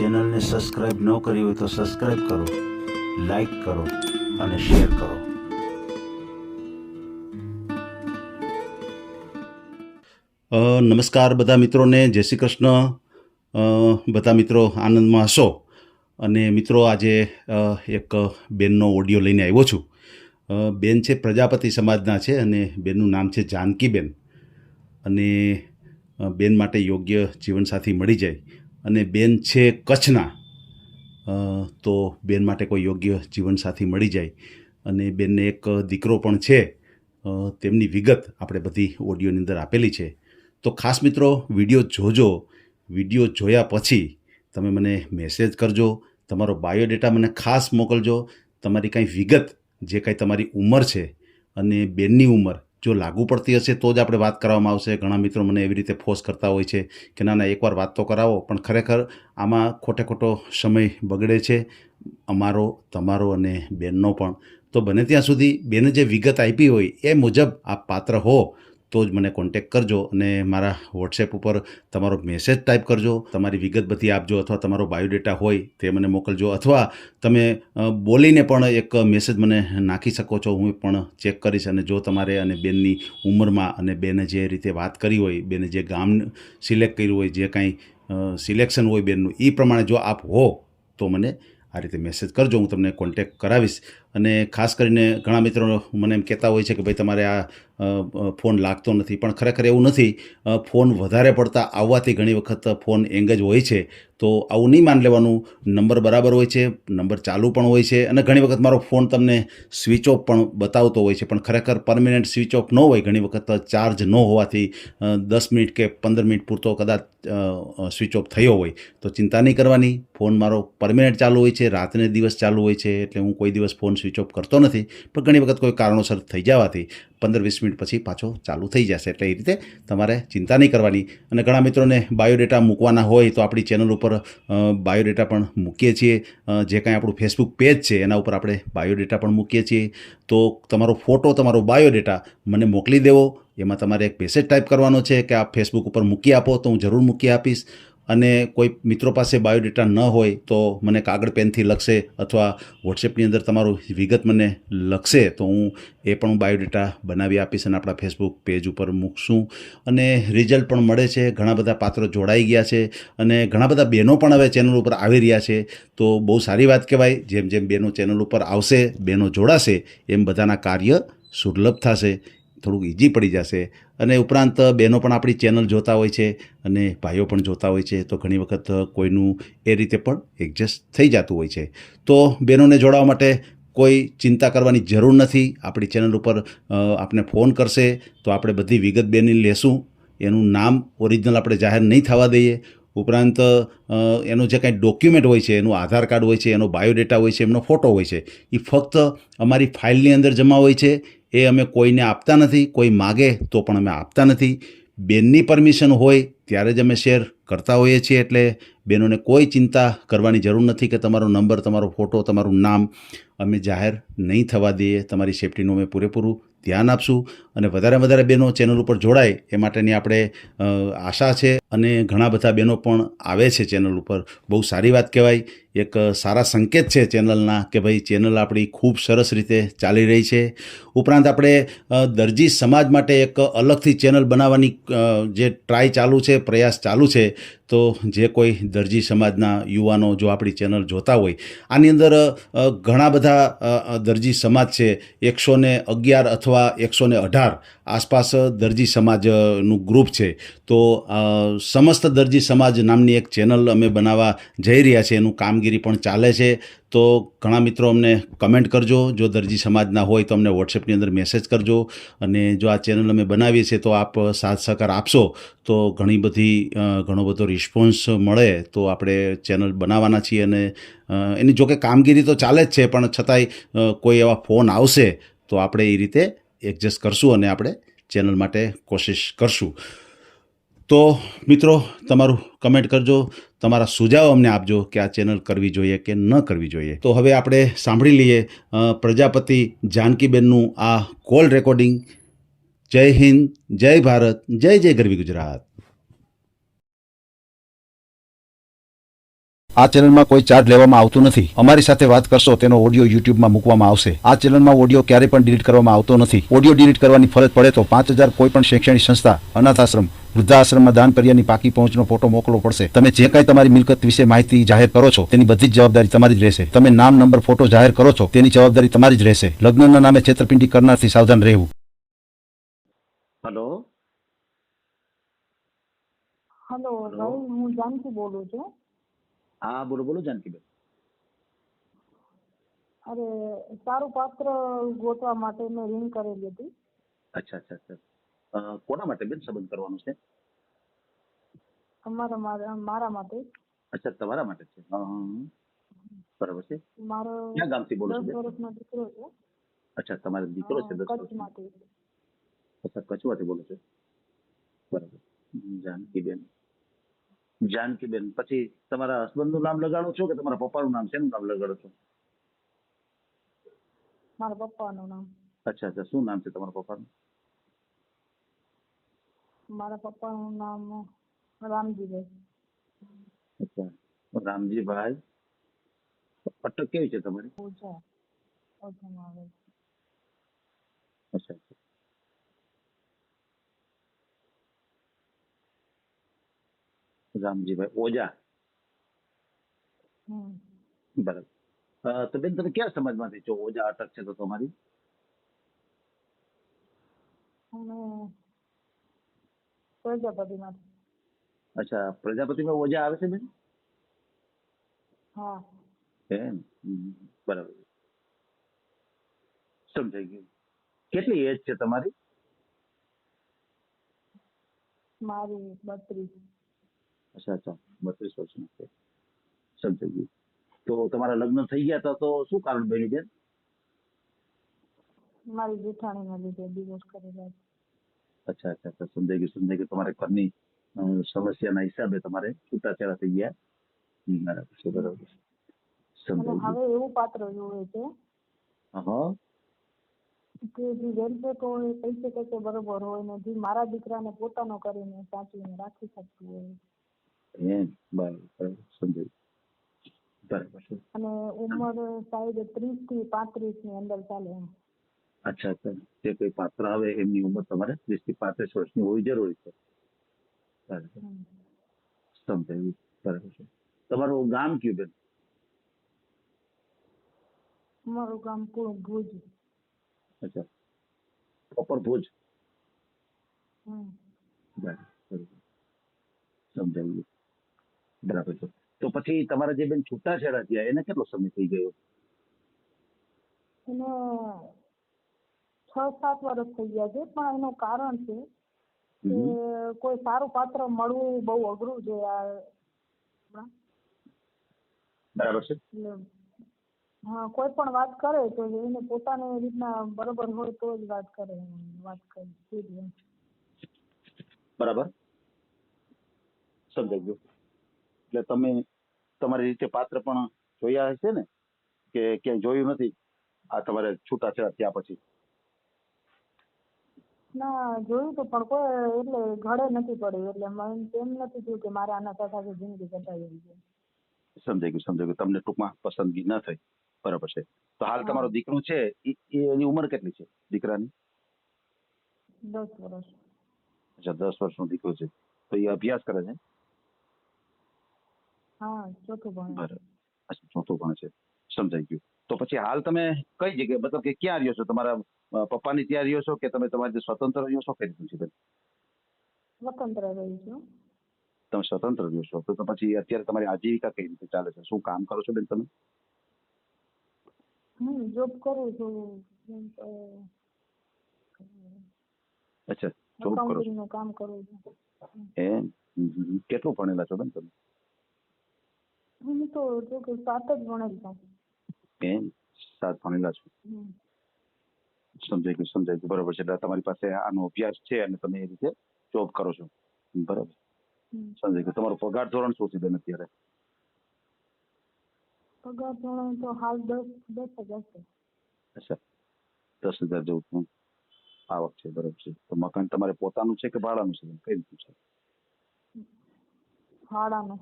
ચેનલને સબસ્ક્રાઇબ ન કરી હોય તો સબસ્ક્રાઇબ કરો, લાઈક કરો અને શેર કરો. નમસ્કાર બધા મિત્રોને, જય શ્રી કૃષ્ણ. બધા મિત્રો આનંદમાં હશો. અને મિત્રો, આજે એક બેનનો ઓડિયો લઈને આવ્યો છું. બેન છે પ્રજાપતિ સમાજના છે અને બેનનું નામ છે જાનકીબેન. અને બેન માટે યોગ્ય જીવનસાથી મળી જાય અને બેન છે કચ્છના, તો બેન માટે કોઈ યોગ્ય જીવનસાથી મળી જાય. અને બેનને એક દીકરો પણ છે. તેમની વિગત આપણે બધી ઓડિયોની અંદર આપેલી છે. તો ખાસ મિત્રો, વિડીયો જોજો. વિડીયો જોયા પછી તમે મને મેસેજ કરજો, તમારો બાયોડેટા મને ખાસ મોકલજો. તમારી કાંઈ વિગત, જે કાંઈ તમારી ઉંમર છે અને બેનની ઉંમર જો લાગુ પડતી હશે તો જ આપણે વાત કરવામાં આવશે. ઘણા મિત્રો મને એવી રીતે ફોર્સ કરતા હોય છે કે ના એકવાર વાત તો કરાવો, પણ ખરેખર આમાં ખોટો સમય બગડે છે, અમારો, તમારો અને બેનનો પણ. તો બને ત્યાં સુધી બેને જે વિગત આપી હોય એ મુજબ આપ પાત્ર હો તો જ મને કોન્ટેક કરજો અને મારા વોટ્સએપ ઉપર તમારો મેસેજ ટાઈપ કરજો, તમારી વિગત બધી આપજો, અથવા તમારો બાયોડેટા હોય તે મને મોકલજો, અથવા તમે બોલીને પણ એક મેસેજ મને નાખી શકો છો. હું પણ ચેક કરીશ. અને જો તમારે અને બેનની ઉંમરમાં અને બેને જે રીતે વાત કરી હોય, બેને જે ગામ સિલેક્ટ કર્યું હોય, જે કાંઈ સિલેક્શન હોય બેનનું, એ પ્રમાણે જો આપ હો તો મને આ રીતે મેસેજ કરજો, હું તમને કોન્ટેક કરાવીશ. અને ખાસ કરીને ઘણા મિત્રો મને એમ કહેતા હોય છે કે ભાઈ તમારે આ ફોન લાગતો નથી, પણ ખરેખર એવું નથી. ફોન વધારે પડતા આવવાથી ઘણી વખત ફોન એંગેજ હોય છે. તો આવું નહીં માન લેવાનું. નંબર બરાબર હોય છે, નંબર ચાલુ પણ હોય છે, અને ઘણી વખત મારો ફોન તમને સ્વિચ ઓફ પણ બતાવતો હોય છે, પણ ખરેખર પરમેનન્ટ સ્વિચ ઓફ ન હોય. ઘણી વખત ચાર્જ ન હોવાથી 10 મિનિટ કે 15 મિનિટ પૂરતો કદાચ સ્વિચ ઓફ થયો હોય. તો ચિંતા નહીં કરવાની. ફોન મારો પરમેનન્ટ ચાલુ હોય છે, રાતને દિવસ ચાલુ હોય છે, એટલે હું કોઈ દિવસ ફોન સ્વિચ ઓફ કરતો નથી. પણ ઘણી વખત કોઈ કારણોસર થઈ જવાથી 15-20 મિનિટ પછી પાછો ચાલુ થઈ જશે. એટલે એ રીતે તમારે ચિંતા નહીં કરવાની. અને ઘણા મિત્રોને બાયોડેટા મૂકવાના હોય તો આપણી ચેનલ ઉપર બાયોડેટા પણ મૂકીએ છીએ. જે કાંઈ આપણું ફેસબુક પેજ છે એના ઉપર આપણે બાયોડેટા પણ મૂકીએ છીએ. તો તમારો ફોટો, તમારો બાયોડેટા મને મોકલી દેવો. એમાં તમારે એક મેસેજ ટાઈપ કરવાનો છે કે આપ ફેસબુક ઉપર મૂકી આપો, તો હું જરૂર મૂકી આપીશ. અને કોઈ મિત્રો પાસે બાયોડેટા ન હોય તો મને કાગળ પેનથી લખશે, અથવા વોટ્સએપની અંદર તમારું વિગત મને લખશે, તો હું એ પણ બાયોડેટા બનાવી આપીશ અને આપણા ફેસબુક પેજ ઉપર મૂકશું. અને રિઝલ્ટ પણ મળે છે. ઘણા બધા પાત્રો જોડાઈ ગયા છે અને ઘણા બધા બહેનો પણ હવે ચેનલ ઉપર આવી રહ્યા છે. તો બહુ સારી વાત કહેવાય. જેમ જેમ બહેનો ચેનલ ઉપર આવશે, બહેનો જોડાશે, એમ બધાના કાર્ય સુલભ થશે, થોડુંક ઇઝી પડી જશે. અને ઉપરાંત બહેનો પણ આપણી ચેનલ જોતા હોય છે અને ભાઈઓ પણ જોતા હોય છે. તો ઘણી વખત કોઈનું એ રીતે પણ એડજસ્ટ થઈ જતું હોય છે. તો બહેનોને જોડાવા માટે કોઈ ચિંતા કરવાની જરૂર નથી. આપણી ચેનલ ઉપર આપને ફોન કરશે તો આપણે બધી વિગત બેની લેશું. એનું નામ ઓરિજિનલ આપણે જાહેર નહીં થવા દઈએ. ઉપરાંત એનું જે કાંઈ ડોક્યુમેન્ટ હોય છે, એનું આધાર કાર્ડ હોય છે, એનો બાયોડેટા હોય છે, એમનો ફોટો હોય છે, એ ફક્ત અમારી ફાઇલની અંદર જમા હોય છે. એ અમે કોઈને આપતા નથી. કોઈ માગે તો પણ અમે આપતા નથી. બેનની પરમિશન હોય ત્યારે જ અમે શેર કરતા હોઈએ છીએ. એટલે બહેનોને કોઈ ચિંતા કરવાની જરૂર નથી કે તમારો નંબર, તમારો ફોટો, તમારું નામ અમે જાહેર નહીં થવા દઈએ. તમારી સેફટીનું અમે પૂરેપૂરું ધ્યાન આપશું. અને વધારે બહેનો ચેનલ ઉપર જોડાય એ માટેની આપણે આશા છે. અને ઘણા બધા બહેનો પણ આવે છે ચેનલ ઉપર. બહુ સારી વાત કહેવાય. એક સારા સંકેત છે ચેનલના કે ભાઈ ચેનલ આપણી ખૂબ સરસ રીતે ચાલી રહી છે. ઉપરાંત આપણે દરજી સમાજ માટે એક અલગથી ચેનલ બનાવવાની જે ટ્રાય ચાલુ છે, પ્રયાસ ચાલુ છે. તો જે કોઈ દરજી સમાજના યુવાનો જો આપણી ચેનલ જોતા હોય, આની અંદર ઘણા બધા દરજી સમાજ છે. 111 અથવા 118 આસપાસ દરજી સમાજનું ગ્રુપ છે. તો સમસ્ત દરજી સમાજ નામની એક ચેનલ અમે બનાવવા જઈ રહ્યા છીએ. એનું કામગીરી પણ ચાલે છે. તો ઘણા મિત્રો અમને કમેન્ટ કરજો. જો દરજી સમાજના હોય તો અમને વોટ્સએપની અંદર મેસેજ કરજો. અને જો આ ચેનલ અમે બનાવીએ છીએ તો આપ સાથ સહકાર આપશો તો ઘણો બધો રિસ્પોન્સ મળે તો આપણે ચેનલ બનાવવાના છીએ. અને એની જોકે કામગીરી તો ચાલે જ છે, પણ છતાંય કોઈ એવા ફોન આવશે તો આપણે એ રીતે એડજસ્ટ કરશું અને આપણે ચેનલ માટે કોશિશ કરશું. તો મિત્રો, તમારું કમેન્ટ કરજો, તમારા સુઝાવ અમને આપજો કે આ ચેનલ કરવી જોઈએ કે ન કરવી જોઈએ. તો હવે આપણે સાંભળી લઈએ પ્રજાપતિ જાનકીબેનનું આ કોલ રેકોર્ડિંગ. જય હિન્દ, જય ભારત, જય જય ગરવી ગુજરાત. આ ચેનલમાં કોઈ ચાર્જ લેવામાં આવતો નથી. અમારી સાથે વાત કરશો તેનો ઓડિયો યુટ્યુબમાં મૂકવામાં આવશે. આ ચેનલમાં ઓડિયો ક્યારેય પણ ડિલીટ કરવામાં આવતો નથી. ઓડિયો ડિલીટ કરવાની ફરજ પડે તો 5,000 કોઈ પણ શૈક્ષણિક સંસ્થા, અનાથ આશ્રમ, વૃદ્ધાશ્રમમાં દાન કર્યાની પાકી પહોંચનો ફોટો મોકલવો પડશે. તમે જે કાંઈ તમારી મિલકત વિશે માહિતી જાહેર કરો છો તેની બધી જ જવાબદારી તમારી જ રહેશે. તમે નામ, નંબર, ફોટો જાહેર કરો છો તેની જવાબદારી તમારી જ રહેશે. લગ્નના નામે છેતરપિંડી કરનારથી સાવધાન રહેવું. હલો. હલો ભાઈ, હું જાનકી બોલું છું. હા, બોલો બોલો જાનકીબેન. અરે, સારું પાત્ર ગોતવા માટે મેં રિંગ કરેલી હતી. અચ્છા અચ્છા અચ્છા. કોના માટે બેન સંબંધ કરવાનો છે? મારા માટે. અચ્છા, તમારા માટે છે. હા હા હા. બરાબર છે. મારો ક્યાં ગામથી બોલો છો 10 બેન? વર્ષનો દીકરો છે. અચ્છા, તમારો દીકરો છે 10 વર્ષનો. કચ્છમાંથી. અચ્છા, કચવાથી બોલો છો. બરાબર. જાનકીબેન. જાનકીબેન, પછી તમારા હસબન્ડનું નામ લગાડો છો કે તમારા પપ્પાનું નામ? શેનું નામ લગાડો છો? મારા પપ્પાનું નામ. અચ્છા અચ્છા, શું નામ છે તમારા પપ્પાનું? મારા પપ્પાનું નામ રામજીભાઈ. અચ્છા, રામજીભાઈ. અટક કેવી છે તમારી? ઓછા ઓછામાં આવે. અચ્છા અચ્છા. રામજીભાઈ ઓજા. બરાબર. તો બેન, તમે કયા સમાજમાંથી છો? ઓજા અટક છે તો તમારી? અને પ્રજાપતિમાંથી. અચ્છા, પ્રજાપતિમાં ઓજા આવે છે બેન? હા. એમ. બરાબર. સમજાઈ ગયું. કેટલી એજ છે તમારી? મારી 32. અચ્છા અચ્છા, 32 વર્ષની છે. સમજાઈ ગયું. તો તમારા લગ્ન થઈ ગયા હતા તો શું કારણ બન્યું બેન? મારી જેઠાણીના લીધે ડિવોર્સ કરેલા છે. અચ્છા અચ્છા અચ્છા, સમજાઈ ગયું સમજાઈ ગયું. તમારે ઘરની સમસ્યાના હિસાબે તમારે છૂટાછેડા થઈ ગયા. બરાબર છે બરાબર છે. અને સમજાઈ હવે એવું પાત્ર જોવે છે ગયું. હા. કે જે વેલપેટ હોય, પૈસે કૈસે બરોબર હોય ને જે મારા દીકરાને પોતાનો કરીને સાચવીને રાખી શકતું હોય. એમ. બરાબર બરાબર. સમજાઈ ગયું. બરાબર છે. અને ઉંમર સાહેબ 30 થી 35 ની અંદર ચાલે એમ. અચ્છા અચ્છા, જે કોઈ પાત્ર આવે એમની ઉંમર તમારે 30 થી 35 વર્ષની હોવી જરૂરી છે. બરાબર. સમજાયું. બરાબર છે. તમારું ગામ કયું બેન? મારું ગામ ભુજ. અચ્છા, પ્રોપર ભુજ. બરાબર બરાબર. સમજાઈ ગયું. બરાબર છે. તો પછી તમારા જે બેન છૂટાછેડા થયા એને કેટલો સમય થઈ ગયો? એને 6-7 વર્ષ થઈ ગયા છે, પણ એનું કારણ છે કે કોઈ સારું પાત્ર મળવું બહુ અઘરું છે બરાબર છે. એટલે હા, કોઈ પણ વાત કરે તો એને પોતાની રીતના બરોબર હોય તો જ વાત કરે. બરાબર. સમજાઈ ગયું. એટલે તમે તમારી રીતે પાત્ર પણ જોયા હશે ને, કે ક્યાંય જોયું નથી આ તમારે છૂટાછેડા થયા પછી? ના, જોયું તો પણ કોઈ એટલે ઘડે નથી પડ્યું. એટલે મને એમ નથી થયું કે મારે આના સાથે આખી જિંદગી કટાવી છે. સમજાઈ ગયું સમજાઈ ગયું. તમને ટૂંકમાં પસંદગી ન થઈ. બરાબર છે. તો હાલ તમારો દીકરો છે એની ઉંમર કેટલી છે દીકરાની? 10 વર્ષ. અચ્છા, 10 વર્ષનો દીકરો છે. તો એ અભ્યાસ કરે છે? હા, ચોથું ભણે. બરાબર. અચ્છા, ચોથું ભણે છે. સમજાઈ ગયું. તો પછી હાલ તમે કઈ જગ્યાએ, મતલબ કે ક્યાં રહ્યો છો? તમારા પપ્પાની ત્યાં રહ્યો છો કે તમે તમારી સ્વતંત્ર રહ્યો છો? કઈ રીતનું છે બેન? સ્વતંત્ર રહી છું. તમે સ્વતંત્ર રહ્યો છો તો પછી અત્યારે તમારી આજીવિકા કઈ રીતે ચાલે છે? શું કામ કરો છો બેન તમે? જોબ કરું છું. અચ્છા, જોબ કરો છો. અકાઉન્ટિંગ નું કામ કરું છું. એમ. કેટલું ભણેલા છો બેન તમે? હું તો જો કે 7 જ ભણેલ છું. એમ. 7 ભણેલા છો. સમજાઈ ગયું સમજાઈ ગયું. બરાબર છે. એટલે તમારી પાસે આનો અભ્યાસ છે અને તમે એ રીતે જોબ કરો છો. બરાબર. સમજાઈ ગયું. તમારો પગાર ધોરણ શું છે બેન અત્યારે? પગાર ધોરણ તો હાલ 10,000 છે. અચ્છા, 10,000 જેવું આવક છે. બરાબર છે. તો મકાન તમારે પોતાનું છે કે ભાડાનું છે? કઈ રીતનું છે? ભાડાનું.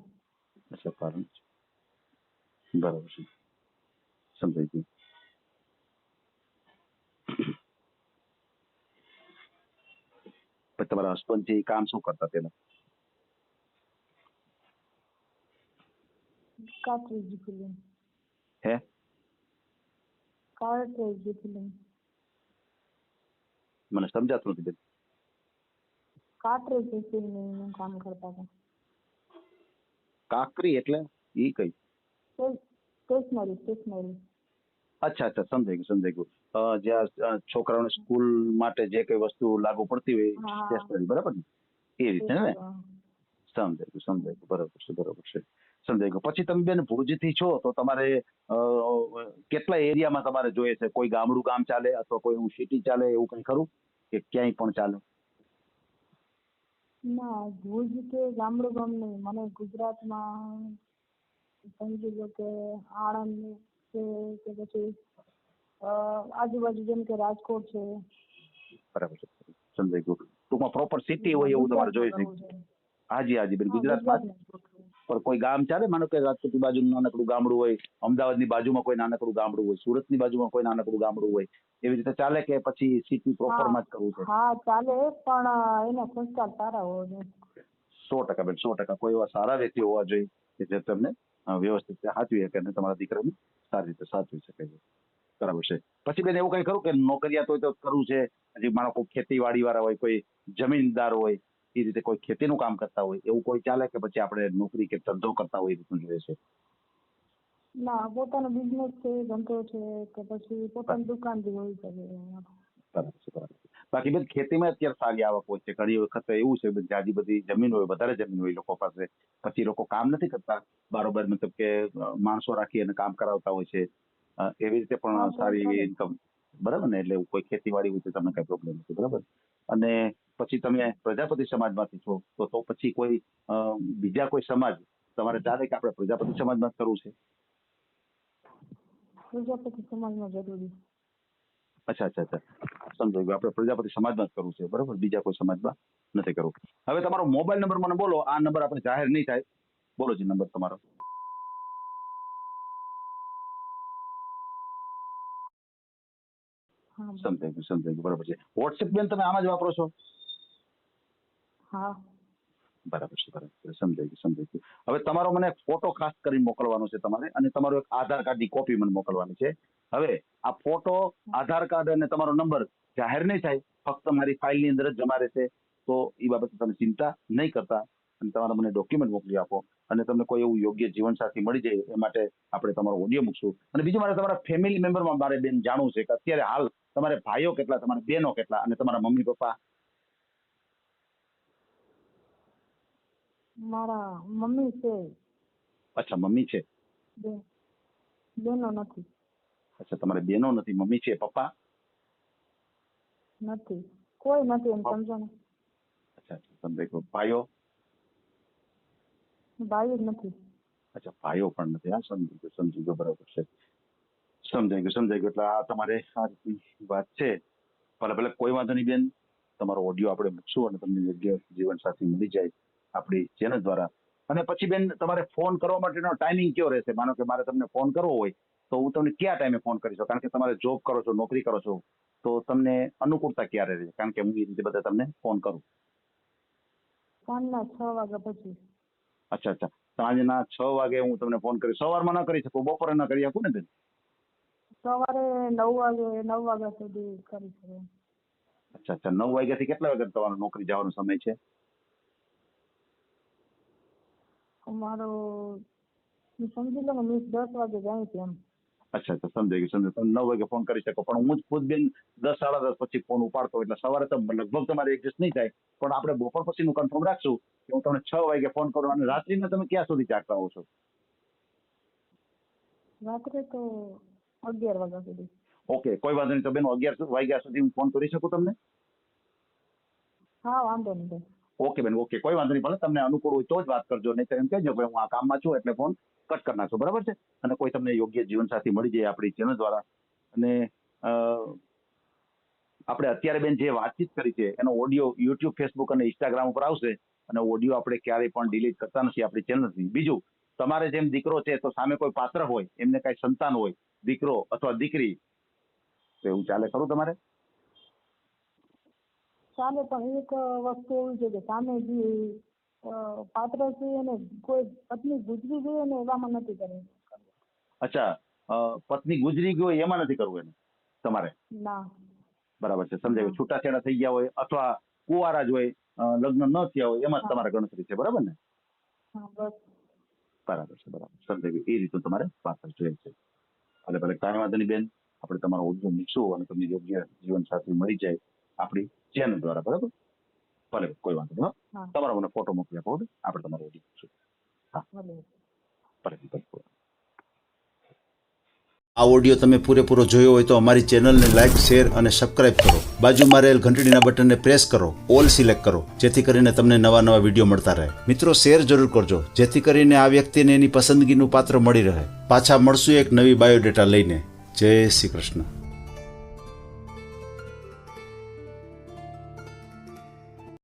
અચ્છા, ભાડાનું છે. બરાબર છે, સમજાઈ ગયું. પછી તમારા હસબન્ડ છે એ કામ શું કરતા પેલા? કાર્ટ્રેજ ફિલિંગ. હે? કાર્ટ્રેજ ફિલિંગ. મને સમજાતું નથી બેન. કાર્ટ્રેજ ફિલિંગ નું કામ કરતા હતા. કાકરી એટલે ઈ કઈ? સ્ટેશનરી. અચ્છા અચ્છા, સમજાઈ ગયું સમજાઈ ગયું. જ્યાં છોકરાઓને સ્કૂલ માટે જે કઈ વસ્તુ લાગુ પડતી હોય હા. સ્ટેશનરી, બરાબર ને? એ રીતે ને? સમજાઈ ગયું, બરાબર છે બરાબર છે, સમજાઈ ગયું. પછી તમે બેન ભુજથી છો તો તમારે કેટલા એરિયામાં તમારે જોઈએ છે? કોઈ ગામડું કામ ચાલે અથવા કોઈ સિટી ચાલે એવું કઈ ખરું કે ક્યાંય પણ ચાલે? ના, ભુજ કે ગામડું ગામ નહીં, મને ગુજરાતમાં સમજી લો કે આણંદ છે કે પછી આજુબાજુ જેમ કે રાજકોટ છે. બરાબર છે, સમજાઈ ગયું. ટૂંકમાં પ્રોપર સિટી હોય એવું તમારે જોઈએ છે? ગુજરાતમાં કરવું છે. હાજી હાજી બેન, હા, ગુજરાતમાં જ. ગુજરાતમાં જ ગોઠવું. પણ કોઈ ગામ ચાલે? માનો કે રાજકોટની બાજુનું નાનકડું ગામડું હોય, અમદાવાદની બાજુમાં કોઈ નાનકડું ગામડું હોય, સુરતની બાજુમાં કોઈ નાનકડું ગામડું હોય, એવી રીતે ચાલે કે પછી સિટી પ્રોપરમાં જ કરવું છે? હા ચાલે, પણ એના સંસ્કાર સારા હોવા જોઈએ. 100% બેન, 100%. કોઈ એવા સારા વ્યક્તિ હોવા જોઈએ કે જે તમને વ્યવસ્થિત રીતે સાચવી શકે અને તમારા દીકરાને સારી રીતે સાચવી શકે છે. બરાબર છે. પછી બેન એવું કઈ ખરું કે નોકરિયાત હોય તો કરવું છે? હજી માનો કોઈ ખેતીવાડી વાળા હોય, કોઈ જમીનદાર હોય, એ રીતે કોઈ ખેતીનું કામ કરતા હોય એવું કોઈ ચાલે કે પછી આપણે નોકરી કે ધંધો કરતા હોય એ રીતનું જોઈએ છે? ના, પોતાનો બિઝનેસ છે, ધંધો છે કે પછી પોતાની દુકાન બી હોઈ શકે. બરાબર છે બરાબર છે. બાકી બેન ખેતીમાં અત્યારે સારી આવક હોય છે. ઘણી વખત એવું છે બેન, જાજી બધી જમીન હોય, વધારે જમીન હોય લોકો પાસે, પછી લોકો કામ નથી કરતા, બારોબાર મતલબ કે માણસો રાખી અને કામ કરાવતા હોય છે. એવી રીતે હા, પણ તો સારી એવી ચાલે. ઇન્કમ, બરાબર ને? એટલે એવું કોઈ ખેતીવાડી હોય તો તમને કઈ પ્રોબ્લેમ નથી, બરાબર? અને પછી તમે પ્રજાપતિ સમાજમાંથી છો તો પછી કોઈ બીજા કોઈ સમાજ તમારે ચાલે કે આપણે પ્રજાપતિ સમાજમાં જ કરવું છે? પ્રજાપતિ સમાજમાં જરૂરી. અચ્છા અચ્છા અચ્છા, સમજાઈ ગયું. આપણે પ્રજાપતિ સમાજમાં જ કરવું છે, બરાબર? બીજા કોઈ સમાજમાં નથી કરવું. હવે તમારો મોબાઈલ નંબર મને બોલો. આ નંબર આપણે જાહેર નહીં થાય. બોલો જી નંબર તમારો. હા. સમજાઈ ગયું, બરાબર છે. વોટ્સએપ બેન તમે આમાં જ વાપરો છો? હા. બરાબર છે બરાબર છે, સમજાઈ ગયું. હવે તમારો મને ફોટો ખાસ કરીને મોકલવાનો છે તમારે, અને તમારો એક આધાર કાર્ડની કોપી મને મોકલવાની છે. હવે આ ફોટો, આધાર કાર્ડ અને તમારો નંબર જાહેર નહીં થાય, ફક્ત મારી ફાઇલની અંદર જ જમા રહેશે. તો એ બાબતે તમે ચિંતા નહીં કરતા અને તમારા મને ડોક્યુમેન્ટ મોકલી આપો, અને તમને કોઈ એવું યોગ્ય જીવનસાથી મળી જાય એ માટે આપણે તમારો ઓડિયો મૂકશું. અને બીજું, મારે તમારા ફેમિલી મેમ્બરમાં મારે બેન જાણવું છે કે અત્યારે હાલ તમારે ભાઈઓ કેટલા, તમારી બહેનો કેટલા, અને તમારા મમ્મી પપ્પા? મારા મમ્મી છે. અચ્છા, મમ્મી છે. બેનો નથી. અચ્છા, તમારે બહેનો નથી, મમ્મી છે. પપ્પા? નથી, કોઈ નથી, એમ સમજો ને. અચ્છા, સમજાઈ ગયું. ભાઈઓ? ભાઈ જ નથી. અચ્છા, ભાઈઓ પણ નથી. હા, સમજી ગયો, બરાબર છે. સમજાઈ ગયું. એટલે આ તમારે આ રીતની વાત છે. ભલે કોઈ વાંધો નહીં બેન, તમારો ઓડિયો આપણે મૂકશું અને તમને યોગ્ય જીવનસાથી મળી જાય આપણી ચેનલ દ્વારા. અને પછી બેન તમારે ફોન કરવા માટેનો ટાઈમિંગ કયો રહેશે? માનો કે મારે તમને ફોન કરવો હોય તો હું તમને કયા ટાઈમે ફોન કરી શકું? કારણ કે તમારે જોબ કરો છો, નોકરી કરો છો, તો તમને અનુકૂળતા ક્યારે રહે? કારણ કે હું એ રીતે બધા તમને ફોન કરું. સાંજના 6 વાગ્યા પછી. અચ્છા અચ્છા, સાંજના 6 વાગે હું તમને ફોન કરીશ. સવારમાં ન કરી શકું, બપોરે ન કરી શકું ને બેન? સવારે 9 વાગ્યા સુધી કરી શકો. અચ્છા અચ્છા, 9 વાગ્યાથી કેટલા વાગ્યા તમારો નોકરી જવાનો સમય છે? અમારો સમજી લો કે 10 વાગે જાય છે એમ. અચ્છા અચ્છા, સમજાઈ ગયું. તમે 9 વાગે ફોન કરી શકો, પણ હું જ ખુદ બેન 10 સાડા 10 પછી ફોન ઉપાડતો, એટલે સવારે તો લગભગ તમારે એડજસ્ટ નહીં થાય. પણ આપણે બપોર પછીનું કન્ફર્મ રાખશું કે હું તમને 6 વાગે ફોન કરું. અને રાત્રિના તમે ક્યાં સુધી જાગતા હો છો? રાત્રે તો 11 વાગ્યા સુધી. ઓકે, કોઈ વાંધો નહીં. તો બેન 11 વાગ્યા સુધી હું ફોન કરી શકું તમને? હા, વાંધો નહીં બેન. ઓકે બેન, ઓકે, કોઈ વાંધો નહીં. ભલે તમને અનુકૂળ હોય તો જ વાત કરજો, નહીં તો એમ કહેજો કે હું આ કામમાં છું એટલે ફોન કટ કરી નાખશો, બરાબર છે? અને કોઈ તમને યોગ્ય જીવનસાથી મળી જાય આપણી ચેનલ દ્વારા. અને આપણે અત્યારે બેન જે વાતચીત કરી છે એનો ઓડિયો યુટ્યુબ, ફેસબુક અને ઇન્સ્ટાગ્રામ ઉપર આવશે. અને ઓડિયો આપણે ક્યારેય પણ ડિલીટ કરતા નથી આપણી ચેનલથી. બીજું તમારે જેમ દીકરો છે તો સામે કોઈ પાત્ર હોય, એમને કઈ સંતાન હોય, દીકરો અથવા દીકરી, તો એવું ચાલે ખરું તમારે? ચાલે, પણ એક વસ્તુ એવી છે કે સામે જે પાત્ર છે એને કોઈ પત્ની ગુજરી ગઈ ને એવામાં નથી કરવું. અચ્છા, પત્ની ગુજરી ગઈ હોય એમાં નથી કરવું એને તમારે? ના. બરાબર છે, સમજાયું. છૂટાછેડા થઈ ગયા હોય અથવા કુંવારા જ હોય, લગ્ન ન થયા હોય, એમાં જ તમારે ગણતરી છે, બરાબર ને? હા, બસ. બરાબર છે, બરાબર, સમજાયું. એ રીતનું તમારે પાત્ર જોઈએ છે. ભલે ભલે, કાંઈ વાંધો નહીં બેન, આપણે તમારો ઓડિયો મૂકશું અને તમને યોગ્ય જીવનસાથી મળી જાય આપણી ચેનલ દ્વારા, બરાબર? ભલે, કોઈ વાંધો નહીં. હા. તમારો મને ફોટો મોકલી આપો, આપણે તમારો ઓડિયો મૂકશું. હા, ભલે. ભલે ભલે. આ ઓડિયો તમે પૂરેપૂરો જોયો હોય તો અમારી ચેનલને લાઇક, શેર અને સબસ્ક્રાઇબ કરો. બાજુમાં રહેલ ઘંટડીના બટનને પ્રેસ કરો, ઓલ સિલેક્ટ કરો, જેથી કરીને તમને નવા નવા વિડીયો મળતા રહે. મિત્રો, શેર જરૂર કરજો, જેથી કરીને આ વ્યક્તિને એની પસંદગીનું પાત્ર મળી રહે. પાછા મળશું એક નવી બાયોડેટા લઈને. જય શ્રી કૃષ્ણ.